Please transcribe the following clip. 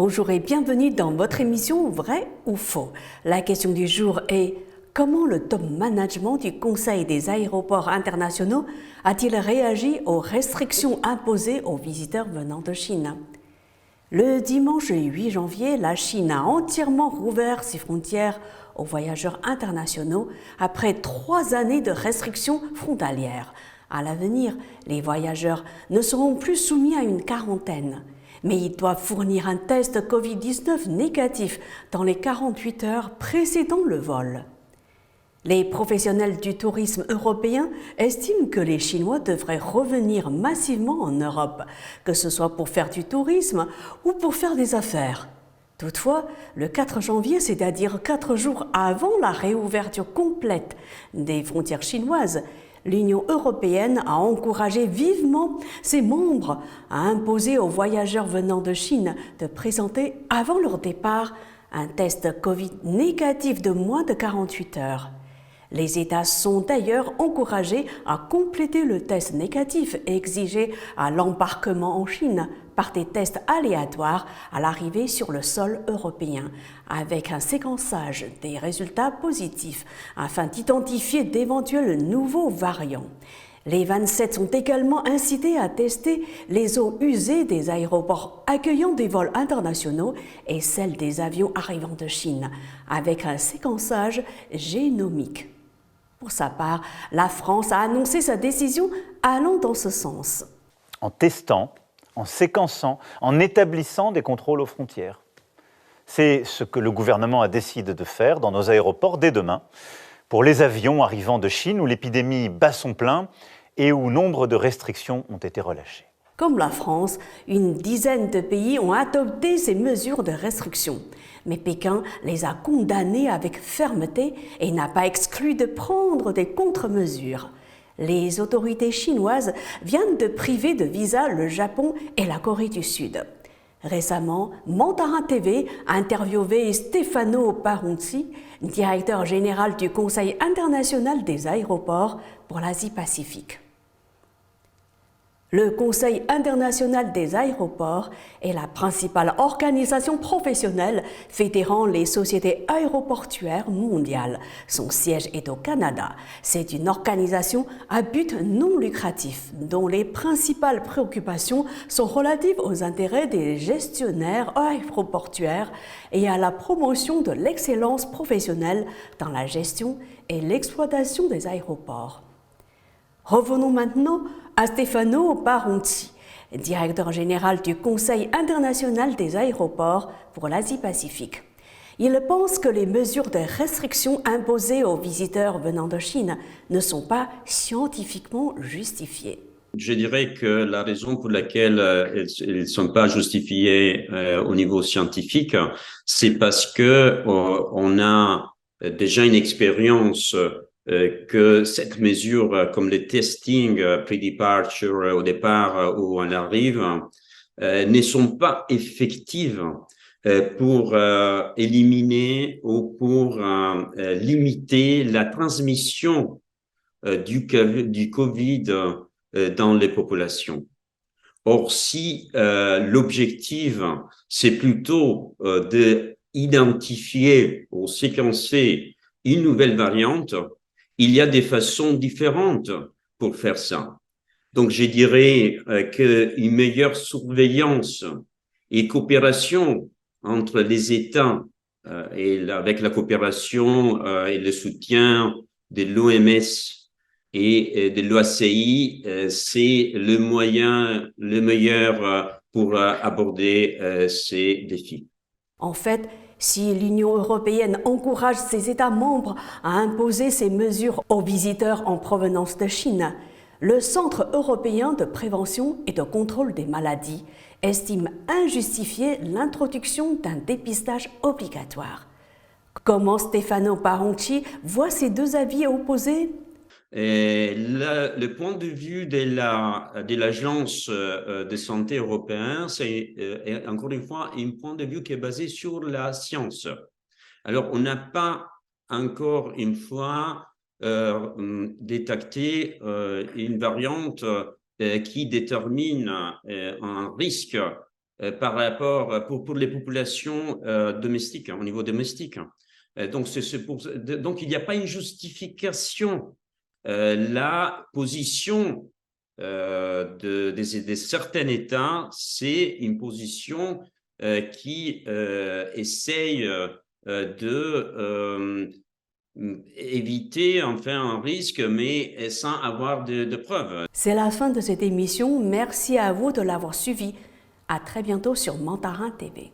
Bonjour et bienvenue dans votre émission Vrai ou Faux. La question du jour est: comment le top management du Conseil des aéroports internationaux a-t-il réagi aux restrictions imposées aux visiteurs venant de Chine? Le dimanche 8 janvier, la Chine a entièrement rouvert ses frontières aux voyageurs internationaux après 3 années de restrictions frontalières. À l'avenir, les voyageurs ne seront plus soumis à une quarantaine, mais ils doivent fournir un test Covid-19 négatif dans les 48 heures précédant le vol. Les professionnels du tourisme européen estiment que les Chinois devraient revenir massivement en Europe, que ce soit pour faire du tourisme ou pour faire des affaires. Toutefois, le 4 janvier, c'est-à-dire 4 jours avant la réouverture complète des frontières chinoises, l'Union européenne a encouragé vivement ses membres à imposer aux voyageurs venant de Chine de présenter avant leur départ un test Covid négatif de moins de 48 heures. Les États sont d'ailleurs encouragés à compléter le test négatif exigé à l'embarquement en Chine par des tests aléatoires à l'arrivée sur le sol européen, avec un séquençage des résultats positifs afin d'identifier d'éventuels nouveaux variants. Les 27 sont également incités à tester les eaux usées des aéroports accueillant des vols internationaux et celles des avions arrivant de Chine, avec un séquençage génomique. Pour sa part, la France a annoncé sa décision allant dans ce sens. En testant, en séquençant, en établissant des contrôles aux frontières. C'est ce que le gouvernement a décidé de faire dans nos aéroports dès demain, pour les avions arrivant de Chine où l'épidémie bat son plein et où nombre de restrictions ont été relâchées. Comme la France, une dizaine de pays ont adopté ces mesures de restriction. Mais Pékin les a condamnés avec fermeté et n'a pas exclu de prendre des contre-mesures. Les autorités chinoises viennent de priver de visa le Japon et la Corée du Sud. Récemment, Mandarin TV a interviewé Stefano Paronzi, directeur général du Conseil international des aéroports pour l'Asie-Pacifique. Le Conseil international des aéroports est la principale organisation professionnelle fédérant les sociétés aéroportuaires mondiales. Son siège est au Canada. C'est une organisation à but non lucratif dont les principales préoccupations sont relatives aux intérêts des gestionnaires aéroportuaires et à la promotion de l'excellence professionnelle dans la gestion et l'exploitation des aéroports. Revenons maintenant à Stefano Paronzi, directeur général du Conseil international des aéroports pour l'Asie-Pacifique. Il pense que les mesures de restriction imposées aux visiteurs venant de Chine ne sont pas scientifiquement justifiées. Je dirais que la raison pour laquelle elles ne sont pas justifiées au niveau scientifique, c'est parce que on a déjà une expérience que cette mesure, comme le testing pre-departure au départ où on arrive, ne sont pas effectives pour éliminer ou pour limiter la transmission du Covid dans les populations. Or, si l'objectif, c'est plutôt d'identifier ou séquencer une nouvelle variante, il y a des façons différentes pour faire ça. Donc, je dirais qu'une meilleure surveillance et coopération entre les États avec la coopération et le soutien de l'OMS et de l'OACI, c'est le meilleur pour aborder ces défis. En fait, si l'Union européenne encourage ses États membres à imposer ces mesures aux visiteurs en provenance de Chine, le Centre européen de prévention et de contrôle des maladies estime injustifier l'introduction d'un dépistage obligatoire. Comment Stefano Paronzi voit ces deux avis opposés ? Le point de vue de l'Agence de santé européenne, c'est encore une fois un point de vue qui est basé sur la science. Alors, on n'a pas encore une fois détecté une variante qui détermine un risque par rapport pour les populations domestiques, au niveau domestique. Donc, donc, il n'y a pas une justification. La position de certains États, c'est une position qui essaye de éviter enfin un risque, mais sans avoir de preuves. C'est la fin de cette émission. Merci à vous de l'avoir suivi. À très bientôt sur Mandarin TV.